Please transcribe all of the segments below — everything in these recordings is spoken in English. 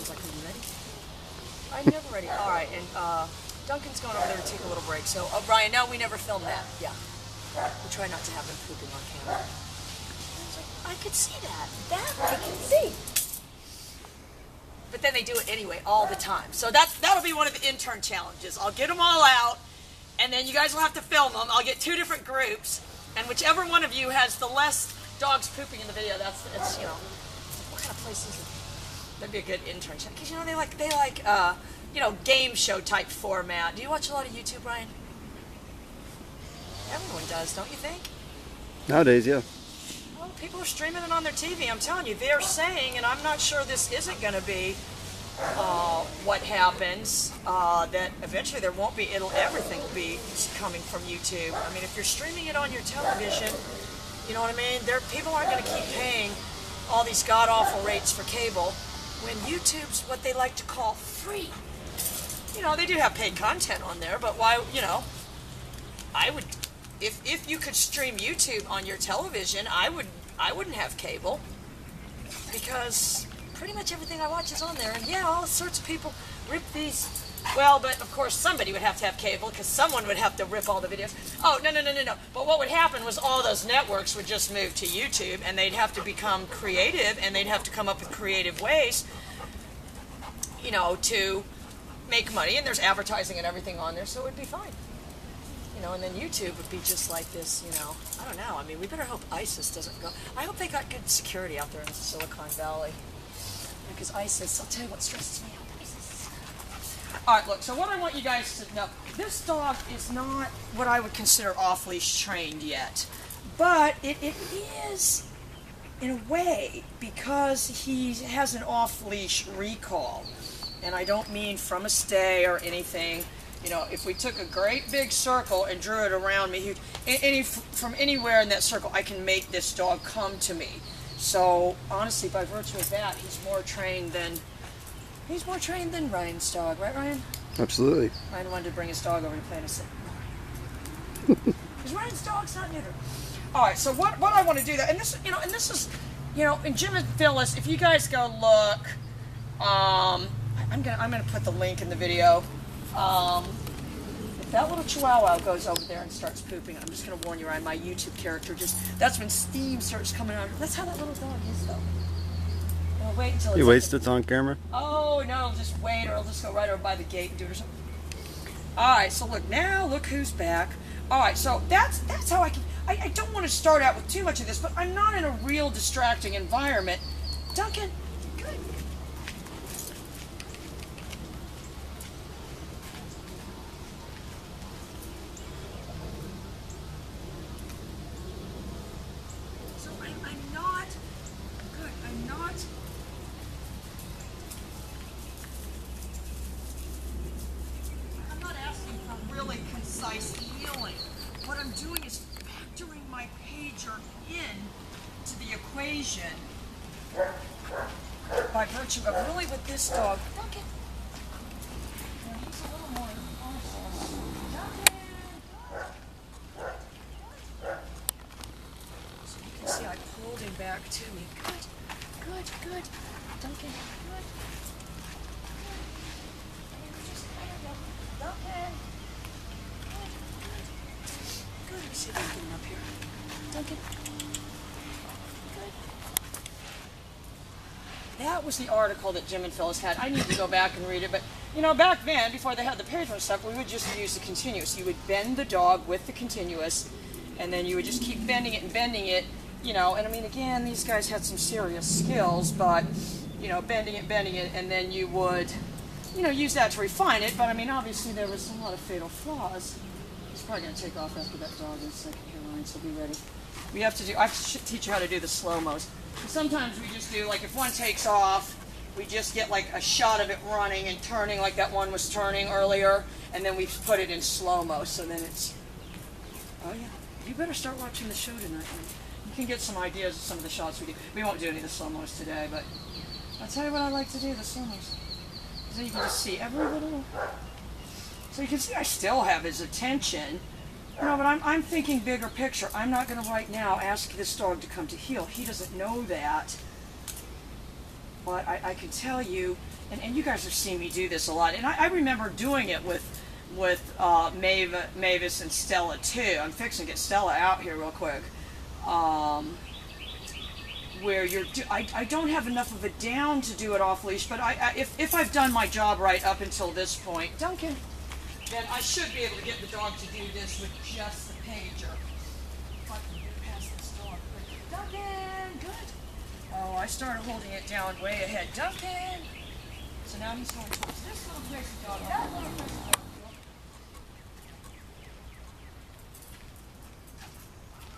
Brian's like, are you ready? I'm never ready. All right, and Duncan's going over there to take a little break. So, Brian, no, we never filmed that. Yeah. We try not to have them pooping on camera. I could see that. That I can see. But then they do it anyway, all the time. So that'll be one of the intern challenges. I'll get them all out, and then you guys will have to film them. I'll get 2 different groups, and whichever one of you has the less dogs pooping in the video, it's you know, what kind of place is it? That'd be a good intern challenge. Because, you know, they like you know, game show type format. Do you watch a lot of YouTube, Brian? Everyone does, don't you think? Nowadays, yeah. Well, people are streaming it on their TV. I'm telling you, they're saying, and I'm not sure this isn't going to be what happens, that eventually there won't be, everything will be coming from YouTube. I mean, if you're streaming it on your television, you know what I mean? People aren't going to keep paying all these god-awful rates for cable when YouTube's what they like to call free. You know, they do have paid content on there, but why, you know, I would, if you could stream YouTube on your television, I wouldn't have cable, because pretty much everything I watch is on there, and yeah, all sorts of people rip these. Well, but of course somebody would have to have cable, because someone would have to rip all the videos. Oh, no. But what would happen was all those networks would just move to YouTube, and they'd have to become creative, and they'd have to come up with creative ways, you know, to make money, and there's advertising and everything on there, so it would be fine. You know, and then YouTube would be just like this, you know, I don't know. I mean, we better hope ISIS doesn't go. I hope they got good security out there in Silicon Valley. Because ISIS, I'll tell you what stresses me out. ISIS. All right, look, so what I want you guys to know, this dog is not what I would consider off-leash trained yet. But it is, in a way, because he has an off-leash recall. And I don't mean from a stay or anything. You know, if we took a great big circle and drew it around me, from anywhere in that circle, I can make this dog come to me. So, honestly, by virtue of that, he's more trained than Ryan's dog, right, Ryan? Absolutely. Ryan wanted to bring his dog over to play, and I said, no. Because Ryan's dog's not neutered. All right, so what I want to do, and this is, you know, in Jim and Phyllis, if you guys go look, I'm gonna put the link in the video. If that little chihuahua goes over there and starts pooping, I'm just going to warn you, Ryan, my YouTube character that's when steam starts coming out. That's how that little dog is, though. I'll wait until he waits till it's on camera? Oh, no, I'll just wait, or I'll just go right over by the gate and do it or something. All right, so look who's back. All right, so that's how I don't want to start out with too much of this, but I'm not in a real distracting environment. Duncan, good. What I'm doing is factoring my pager in to the equation by virtue of really with this dog. Duncan. Now he's a little more cautious. Duncan. So you can see I pulled him back to me. Good. Duncan, good. Duncan. Let me see if I can get him up here. Duncan. Good. That was the article that Jim and Phyllis had. I need to go back and read it, but you know, back then, before they had the pager and stuff, we would just use the continuous. You would bend the dog with the continuous, and then you would just keep bending it, you know, and I mean, again, these guys had some serious skills, but, you know, bending it, and then you would, you know, use that to refine it, but I mean, obviously there was a lot of fatal flaws. He's probably going to take off after that dog in a second here, Ryan, so be ready. I have to teach you how to do the slow-mos. Sometimes we just do, like if one takes off, we just get like a shot of it running and turning like that one was turning earlier, and then we put it in slow-mo, so then it's, oh yeah, you better start watching the show tonight. You can get some ideas of some of the shots we do. We won't do any of the slow-mos today, but I'll tell you what I like to do, the slow-mos. So you can just see every little... So you can see I still have his attention. No, but I'm thinking bigger picture. I'm not going to right now ask this dog to come to heel. He doesn't know that. But I can tell you, and you guys have seen me do this a lot, and I remember doing it with Mavis and Stella too. I'm fixing to get Stella out here real quick. Where I don't have enough of a down to do it off leash, but if I've done my job right up until this point, Duncan, then I should be able to get the dog to do this with just the pager. If I can get past this dog quickly. Duncan, good. Oh, I started holding it down way ahead. Duncan! So now he's going towards this little crazy dog, that little crazy dog.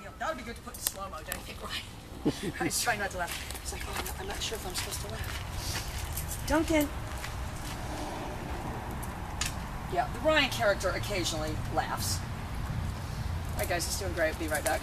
Yeah, that would be good to put in slow-mo, don't you think, Ryan? I was trying not to laugh. It's like, oh, I'm not sure if I'm supposed to laugh. Duncan! Yeah, the Ryan character occasionally laughs. Alright guys, it's doing great. Be right back.